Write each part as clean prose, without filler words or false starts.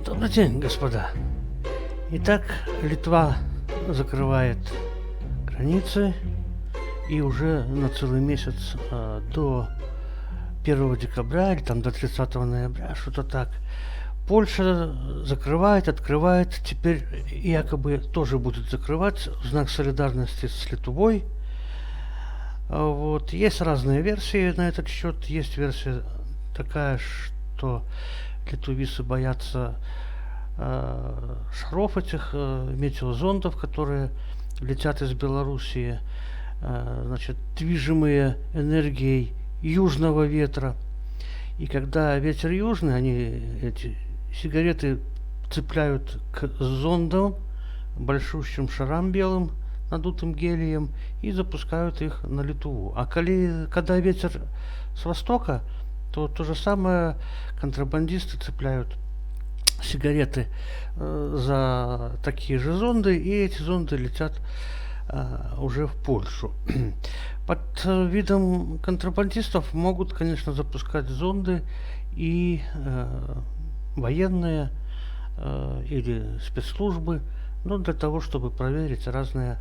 Добрый день, господа. Итак, Литва закрывает границы, и уже на целый месяц до 1 декабря или там до 30 ноября, что-то так. Польша закрывает, открывает, теперь якобы тоже будет закрывать в знак солидарности с Литвой. Вот. Есть разные версии на этот счет. Есть версия такая, что литовисы боятся шаров этих метеозондов, которые летят из Белоруссии, значит, движимые энергией южного ветра. И когда ветер южный, они эти сигареты цепляют к зондам, большущим шарам белым, надутым гелием, и запускают их на Литву. А когда ветер с востока, то же самое контрабандисты цепляют сигареты за такие же зонды, и эти зонды летят уже в Польшу. Под видом контрабандистов могут, конечно, запускать зонды и военные или спецслужбы, но для того, чтобы проверить разные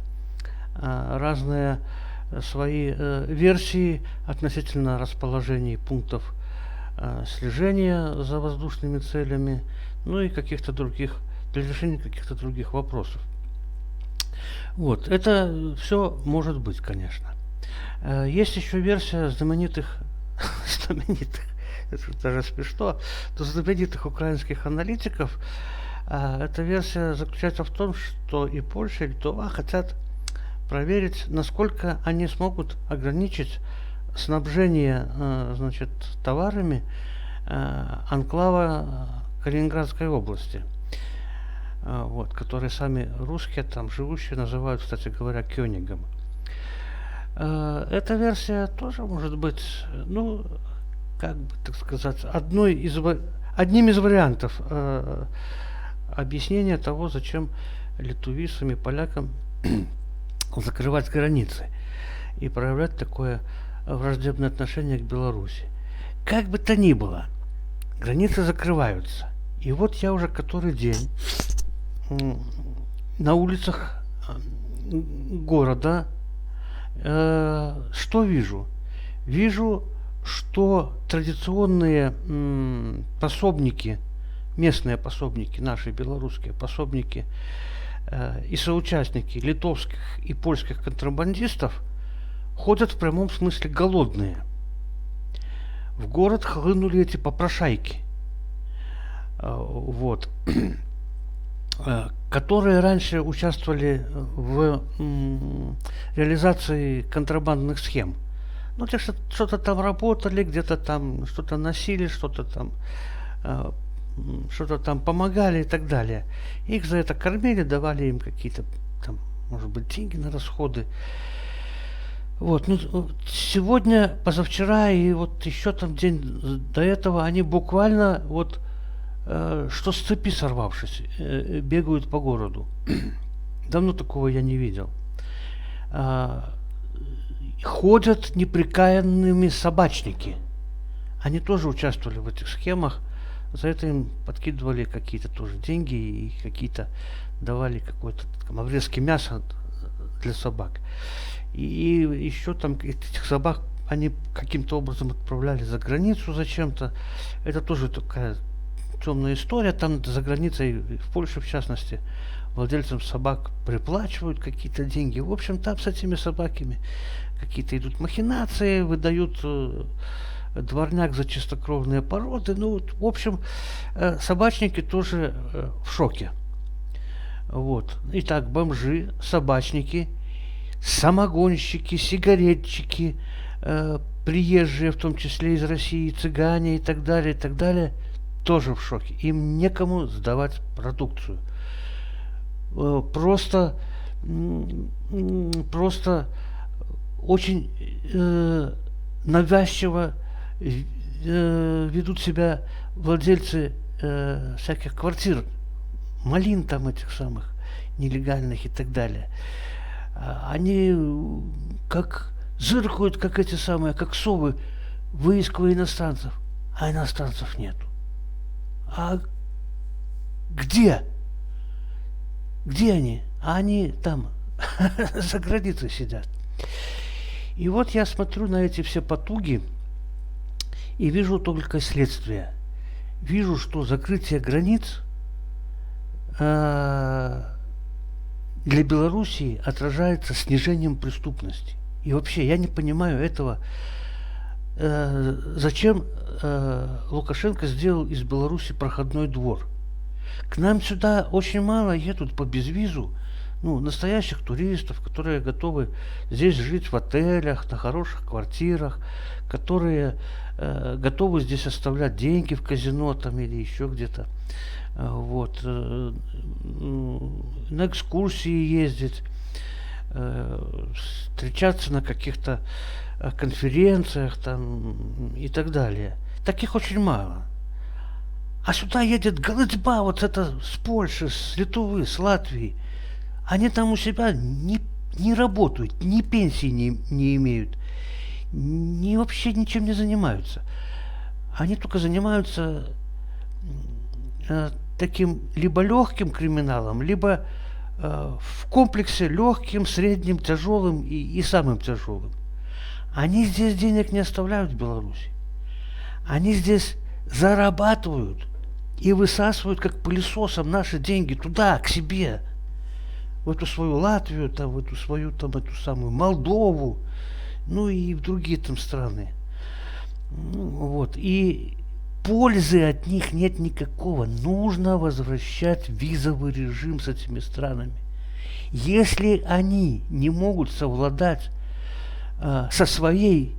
свои версии относительно расположения пунктов слежения за воздушными целями, ну и каких-то других, для решения каких-то других вопросов. Вот, это все может быть, конечно. Есть еще версия знаменитых, это даже смешно, но знаменитых украинских аналитиков. Эта версия заключается в том, что и Польша, и Литва хотят проверить, насколько они смогут ограничить снабжение, значит, товарами анклава Калининградской области, вот, которые сами русские там живущие называют, кстати говоря, Кёнигом. Эта версия тоже может быть, ну, как бы, так сказать, одним из вариантов объяснения того, зачем литовисам и полякам закрывать границы и проявлять такое враждебное отношение к Беларуси. Как бы то ни было, границы закрываются. И вот я уже который день на улицах города что вижу? Вижу, что традиционные пособники, местные пособники, наши белорусские пособники и соучастники литовских и польских контрабандистов ходят в прямом смысле голодные. В город хлынули эти попрошайки, вот, которые раньше участвовали в реализации контрабандных схем. Ну, те что-то там работали, где-то там что-то носили, что-то там помогали и так далее. Их за это кормили, давали им какие-то там, может быть, деньги на расходы. Вот, ну, сегодня, позавчера и вот еще там день до этого они буквально вот что с цепи сорвавшись, бегают по городу. Давно такого я не видел. Ходят неприкаянными собачники. Они тоже участвовали в этих схемах. За это им подкидывали какие-то тоже деньги и какие-то давали какой-то обрезки мяса для собак. И еще там этих собак они каким-то образом отправляли за границу зачем-то. Это тоже такая темная история. Там за границей, в Польше в частности, владельцам собак приплачивают какие-то деньги. В общем, там с этими собаками какие-то идут махинации, выдают дворняк за чистокровные породы. Ну, в общем, собачники тоже в шоке. Вот. Итак, бомжи, собачники, самогонщики, сигаретчики, приезжие, в том числе из России, цыгане и так далее, тоже в шоке. Им некому сдавать продукцию. Просто очень навязчиво ведут себя владельцы всяких квартир, малин там этих самых нелегальных и так далее. Они как зыркают, как эти самые, как совы, выискивая иностранцев, а иностранцев нету. А Где? Где они? А они там, за границей сидят. И вот я смотрю на эти все потуги и вижу только следствие. Вижу, что закрытие границ для Белоруссии отражается снижением преступности. И вообще я не понимаю этого. Зачем Лукашенко сделал из Беларуси проходной двор? К нам сюда очень мало едут по безвизу, настоящих туристов, которые готовы здесь жить в отелях, на хороших квартирах, которые готовы здесь оставлять деньги в казино там или еще где-то. Вот. На экскурсии ездить, встречаться на каких-то конференциях там и так далее. Таких очень мало. А сюда едет голодьба, вот это с Польши, с Литвы, с Латвии. Они там у себя не работают, ни пенсии не имеют, ни вообще ничем не занимаются. Они только занимаются таким либо легким криминалом, либо в комплексе легким, средним, тяжелым и самым тяжелым. Они здесь денег не оставляют в Беларуси. Они здесь зарабатывают и высасывают как пылесосом наши деньги туда, к себе. В эту свою Латвию, там, в эту свою там, эту самую Молдову, и в другие там страны. Вот. И пользы от них нет никакого. Нужно возвращать визовый режим с этими странами. Если они не могут совладать со своей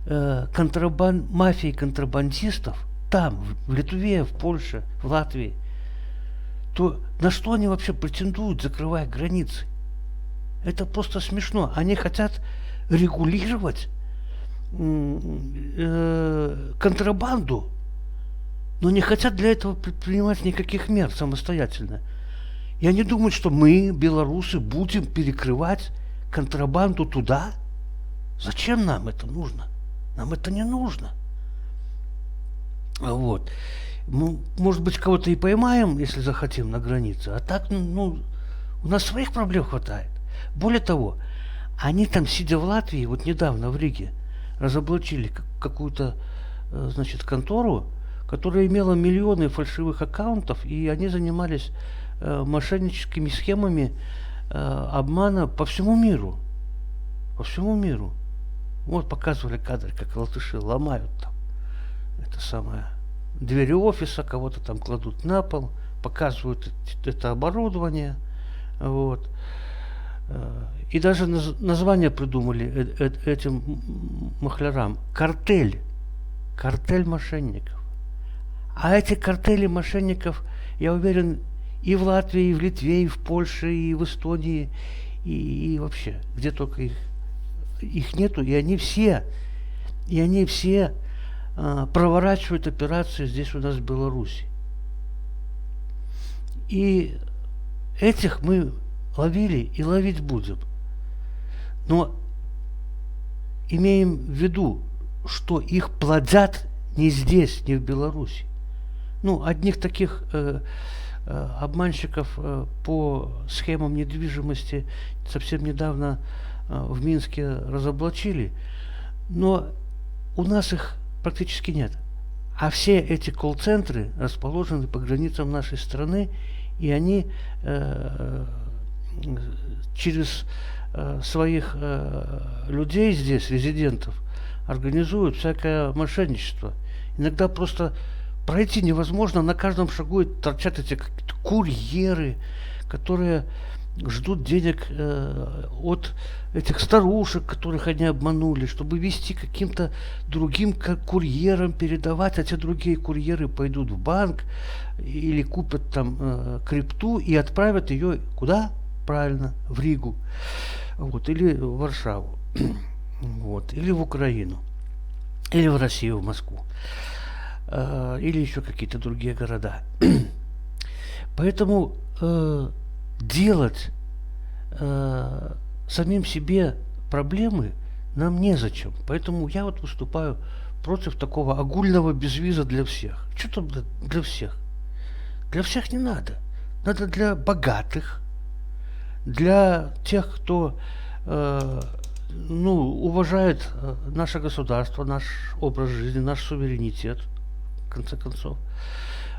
мафией контрабандистов там, в Литве, в Польше, в Латвии, то на что они вообще претендуют, закрывая границы? Это просто смешно. Они хотят регулировать контрабанду, но не хотят для этого предпринимать никаких мер самостоятельно. И они думают, что мы, белорусы, будем перекрывать контрабанду туда? Зачем нам это нужно? Нам это не нужно. Вот. Может быть, кого-то и поймаем, если захотим, на границе. А так, у нас своих проблем хватает. Более того, они там, сидя в Латвии, вот недавно в Риге, разоблачили какую-то, контору, которая имела миллионы фальшивых аккаунтов, и они занимались мошенническими схемами обмана по всему миру. По всему миру. Вот показывали кадры, как латыши ломают там это самое двери офиса, кого-то там кладут на пол, показывают это оборудование. Вот. И даже название придумали этим махлярам. Картель. Картель мошенников. А эти картели мошенников, я уверен, и в Латвии, и в Литве, и в Польше, и в Эстонии, и вообще, где только их нету, и они все проворачивают операции здесь у нас в Беларуси. И этих мы ловили и ловить будем. Но имеем в виду, что их плодят не здесь, не в Беларуси. Одних таких обманщиков по схемам недвижимости совсем недавно в Минске разоблачили, но у нас их практически нет. А все эти колл-центры расположены по границам нашей страны, и они через своих людей здесь, резидентов, организуют всякое мошенничество. Иногда просто пройти невозможно, на каждом шагу торчат эти курьеры, которые ждут денег от этих старушек, которых они обманули, чтобы вести каким-то другим курьерам, передавать, а те другие курьеры пойдут в банк или купят там крипту и отправят ее куда? Правильно, в Ригу, вот, или в Варшаву, вот, или в Украину, или в Россию, в Москву, или еще какие-то другие города. Поэтому делать самим себе проблемы нам незачем. Поэтому я вот выступаю против такого огульного безвиза для всех. Что там для всех? Для всех не надо. Надо для богатых, для тех, кто уважает наше государство, наш образ жизни, наш суверенитет, в конце концов.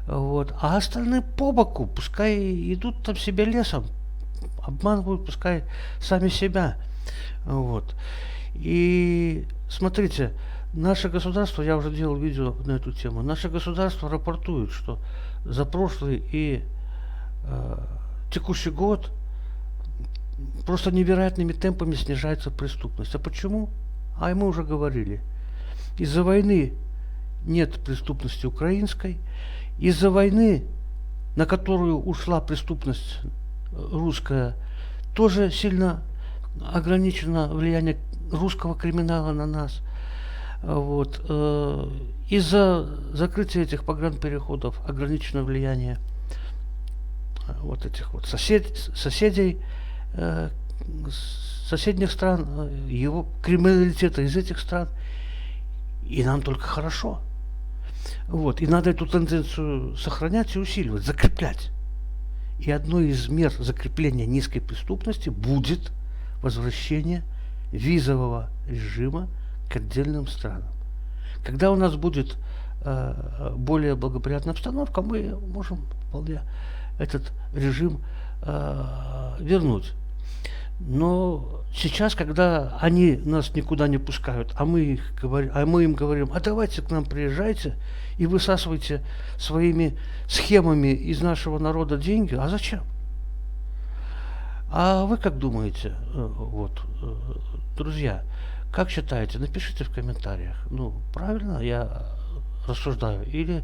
Вот. А остальные по боку, пускай идут там себе лесом, обманывают, пускай сами себя. Вот. И смотрите, наше государство, я уже делал видео на эту тему, наше государство рапортует, что за прошлый и текущий год просто невероятными темпами снижается преступность. А почему? А мы уже говорили. Из-за войны нет преступности украинской, из-за войны, на которую ушла преступность русская, тоже сильно ограничено влияние русского криминала на нас. Вот. Из-за закрытия этих погранпереходов ограничено влияние вот этих вот соседей, соседних стран, его криминалитета из этих стран. И нам только хорошо. Вот. И надо эту тенденцию сохранять и усиливать, закреплять. И одной из мер закрепления низкой преступности будет возвращение визового режима к отдельным странам. Когда у нас будет более благоприятная обстановка, мы можем вполне этот режим вернуть. Но сейчас, когда они нас никуда не пускают, а мы им говорим, а давайте к нам приезжайте и высасывайте своими схемами из нашего народа деньги, а зачем? А вы как думаете, друзья, как считаете, напишите в комментариях, правильно я рассуждаю, или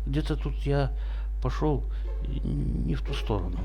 где-то тут я пошел не в ту сторону.